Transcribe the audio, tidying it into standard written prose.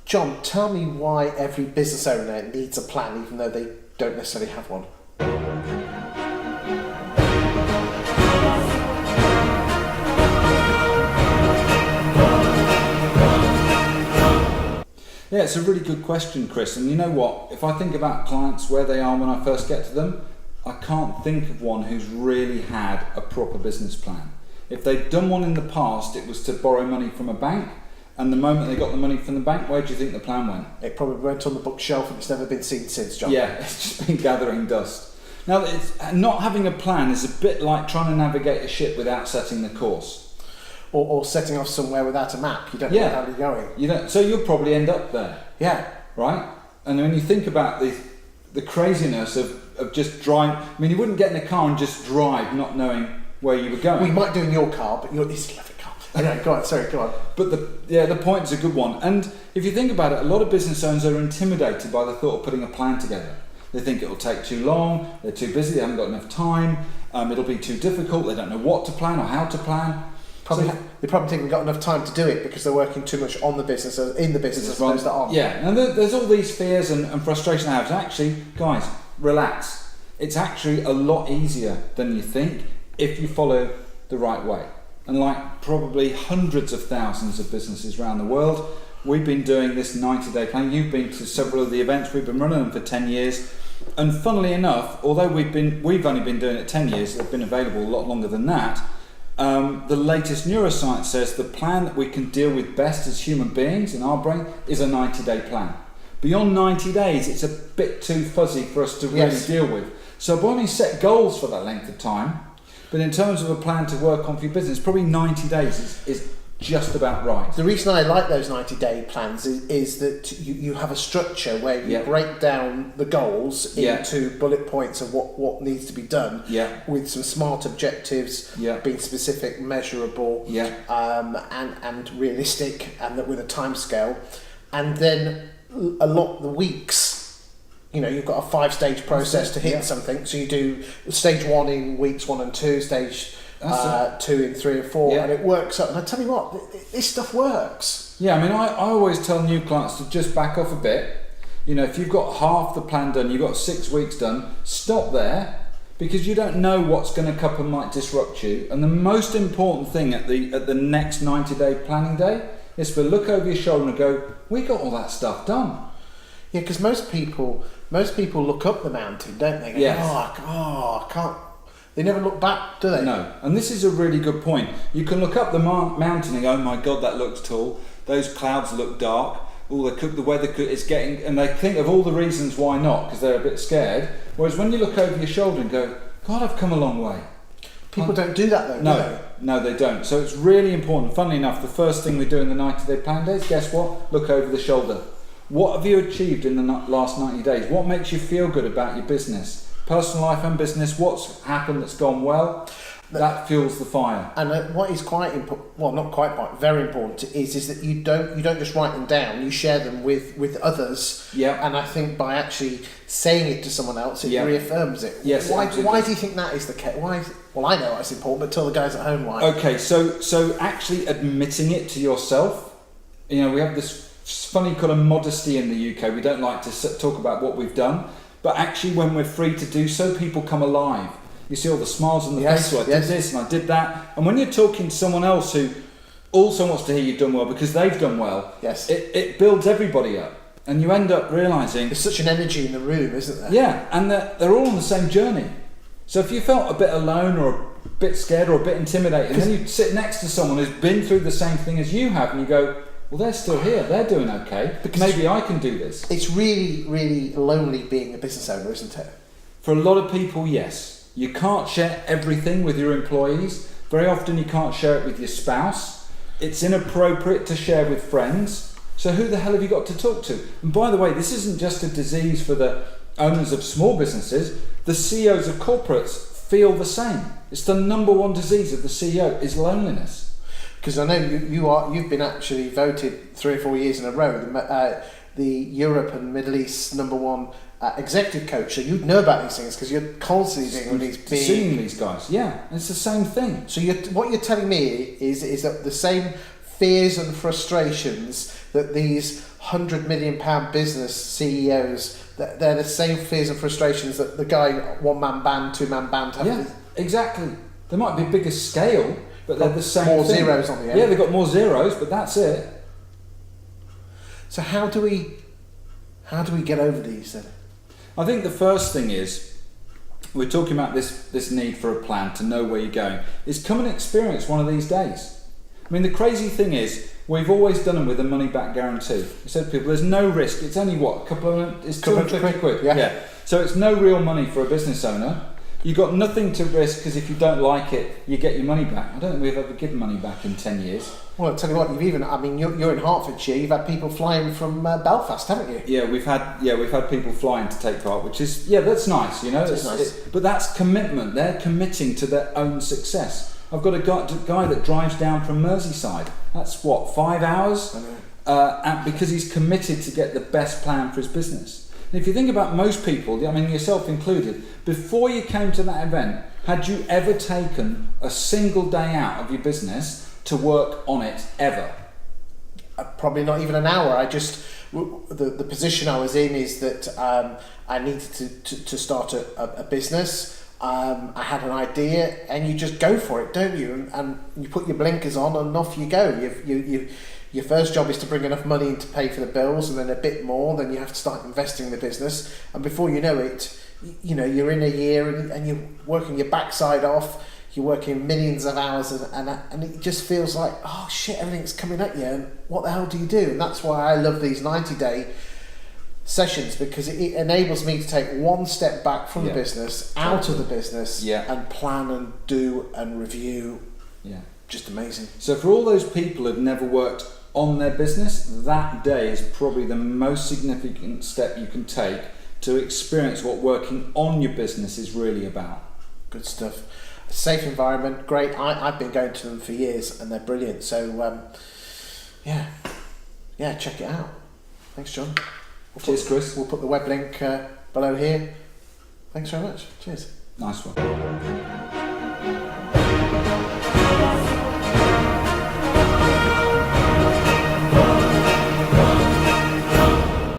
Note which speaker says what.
Speaker 1: John, tell me why every business owner needs a plan, even though they don't necessarily have one.
Speaker 2: Yeah, it's a really good question, Chris. And you know what? If I think about clients where they are when I first get to them, I can't think of one who's really had a proper business plan. If they'd done one in the past, it was to borrow money from a bank. And the moment they got the money from the bank, where do you think the plan went?
Speaker 1: It probably went on the bookshelf and it's never been seen since, John.
Speaker 2: Yeah, it's just been gathering dust. Now, not having a plan is a bit like trying to navigate a ship without setting the course.
Speaker 1: Or setting off somewhere without a map. You don't know how you're going.
Speaker 2: You don't, so you'll probably end up there.
Speaker 1: Yeah.
Speaker 2: Right? And when you think about the craziness of just driving, I mean, you wouldn't get in a car and just drive not knowing where you were going.
Speaker 1: We might do in your car, but it's a lovely car. Okay, go on.
Speaker 2: But the point's a good one. And if you think about it, a lot of business owners are intimidated by the thought of putting a plan together. They think it'll take too long, they're too busy, they haven't got enough time, it'll be too difficult, they don't know what to plan or how to plan.
Speaker 1: They probably think they've got enough time to do it because they're working too much on the business, in the business as opposed to on.
Speaker 2: Yeah, and there's all these fears and frustration I have. Actually, guys, relax. It's actually a lot easier than you think if you follow the right way. And like probably hundreds of thousands of businesses around the world, we've been doing this 90-day plan. You've been to several of the events. We've been running them for 10 years. And funnily enough, although we've only been doing it 10 years, they've been available a lot longer than that. The latest neuroscience says the plan that we can deal with best as human beings in our brain is a 90-day plan. Beyond 90 days, it's a bit too fuzzy for us to really deal with. So by all means, set goals for that length of time. But in terms of a plan to work on for your business, probably 90 days is just about right.
Speaker 1: The reason I like those 90-day plans is that you have a structure where you break down the goals into bullet points of what needs to be done with some smart objectives, being specific, measurable, and realistic, and with a time scale. And then a lot of the weeks, you've got a 5-stage process to hit something. So you do stage 1 in weeks 1 and 2, stage 2 in 3 and 4, and it works up. And I tell you what, this stuff works.
Speaker 2: Yeah, I mean, I always tell new clients to just back off a bit. If you've got half the plan done, you've got 6 weeks done, stop there, because you don't know what's going to come and might disrupt you. And the most important thing at the next 90-day planning day is to look over your shoulder and go, we got all that stuff done.
Speaker 1: Yeah, because most people look up the mountain, don't they? Go, I can't. They never look back, do they?
Speaker 2: No, and this is a really good point. You can look up the mountain and go, oh my God, that looks tall. Those clouds look dark. The weather is getting, and they think of all the reasons why not, because they're a bit scared. Whereas when you look over your shoulder and go, God, I've come a long way.
Speaker 1: People don't do that though, do they?
Speaker 2: No, they don't. So it's really important. Funnily enough, the first thing we do in the 90-day plan days, guess what? Look over the shoulder. What have you achieved in the last 90 days? What makes you feel good about your business? Personal life and business, what's happened that's gone well? That fuels the fire.
Speaker 1: And what is quite important, well, not quite, but very important, is that you don't just write them down. You share them with others.
Speaker 2: Yeah.
Speaker 1: And I think by actually saying it to someone else, it reaffirms it.
Speaker 2: Yes.
Speaker 1: Why do you think that is the case? Well, I know it's important, but tell the guys at home why.
Speaker 2: Okay, so actually admitting it to yourself. We have this funny kind of modesty in the UK. We don't like to talk about what we've done, but actually, when we're free to do so, people come alive. You see all the smiles on the face. Well, I did this and I did that. And when you're talking to someone else who also wants to hear you've done well because they've done well, it builds everybody up. And you end up realising...
Speaker 1: There's such an energy in the room, isn't there?
Speaker 2: Yeah, and they're all on the same journey. So if you felt a bit alone or a bit scared or a bit intimidated, and then you sit next to someone who's been through the same thing as you have, and you go, well, they're still here, they're doing okay, because maybe I can do this.
Speaker 1: It's really, really lonely being a business owner, isn't it?
Speaker 2: For a lot of people, yes. You can't share everything with your employees. Very often you can't share it with your spouse. It's inappropriate to share with friends. So who the hell have you got to talk to? And by the way, this isn't just a disease for the owners of small businesses. The CEOs of corporates feel the same. It's the number one disease of the CEO is loneliness.
Speaker 1: Because I know you've been actually voted 3 or 4 years in a row the Europe and Middle East number one executive coach, so you'd know about these things because you're constantly
Speaker 2: seeing these guys. Yeah, it's the same thing.
Speaker 1: So what you're telling me is that the same fears and frustrations that these £100 million business CEOs, they're the same fears and frustrations that the guy, one-man band, two-man band have.
Speaker 2: Yeah, exactly. They might be bigger scale, but they're the same
Speaker 1: more
Speaker 2: thing.
Speaker 1: zeros on the end.
Speaker 2: Yeah, they've got more zeros, but that's it.
Speaker 1: So how do we get over these then?
Speaker 2: I think the first thing is, we're talking about this need for a plan to know where you're going, is come and experience one of these days. I mean, the crazy thing is, we've always done them with a money back guarantee. We said to people, there's no risk. It's only what, it's 250 quid.
Speaker 1: Yeah.
Speaker 2: So it's no real money for a business owner. You've got nothing to risk, because if you don't like it, you get your money back. I don't think we've ever given money back in 10 years.
Speaker 1: Well, I'll tell you what, you're in Hertfordshire, you've had people flying from Belfast, haven't you?
Speaker 2: Yeah, we've had people flying to take part, which is, that's nice,
Speaker 1: It's nice.
Speaker 2: But that's commitment. They're committing to their own success. I've got a guy that drives down from Merseyside. That's what, 5 hours?
Speaker 1: I know.
Speaker 2: And because he's committed to get the best plan for his business. And if you think about most people, I mean yourself included, before you came to that event, had you ever taken a single day out of your business to work on it ever?
Speaker 1: Probably not even an hour. The position I was in is that I needed to start a business. I had an idea, and you just go for it, don't you? And you put your blinkers on, and off you go. Your first job is to bring enough money in to pay for the bills, and then a bit more. Then you have to start investing in the business, and before you know it, you're in a year, and you're working your backside off. You're working millions of hours, and it just feels like, oh shit, everything's coming at you, and what the hell do you do? And that's why I love these 90-day sessions, because it enables me to take one step back from the business, out of the business, and plan and do and review.
Speaker 2: Yeah.
Speaker 1: Just amazing.
Speaker 2: So for all those people who've never worked on their business, that day is probably the most significant step you can take to experience what working on your business is really about.
Speaker 1: Good stuff. A safe environment, great. I've been going to them for years, and they're brilliant. So check it out. Thanks, John.
Speaker 2: Cheers, Chris.
Speaker 1: We'll put the web link below here. Thanks very much. Cheers.
Speaker 2: Nice one.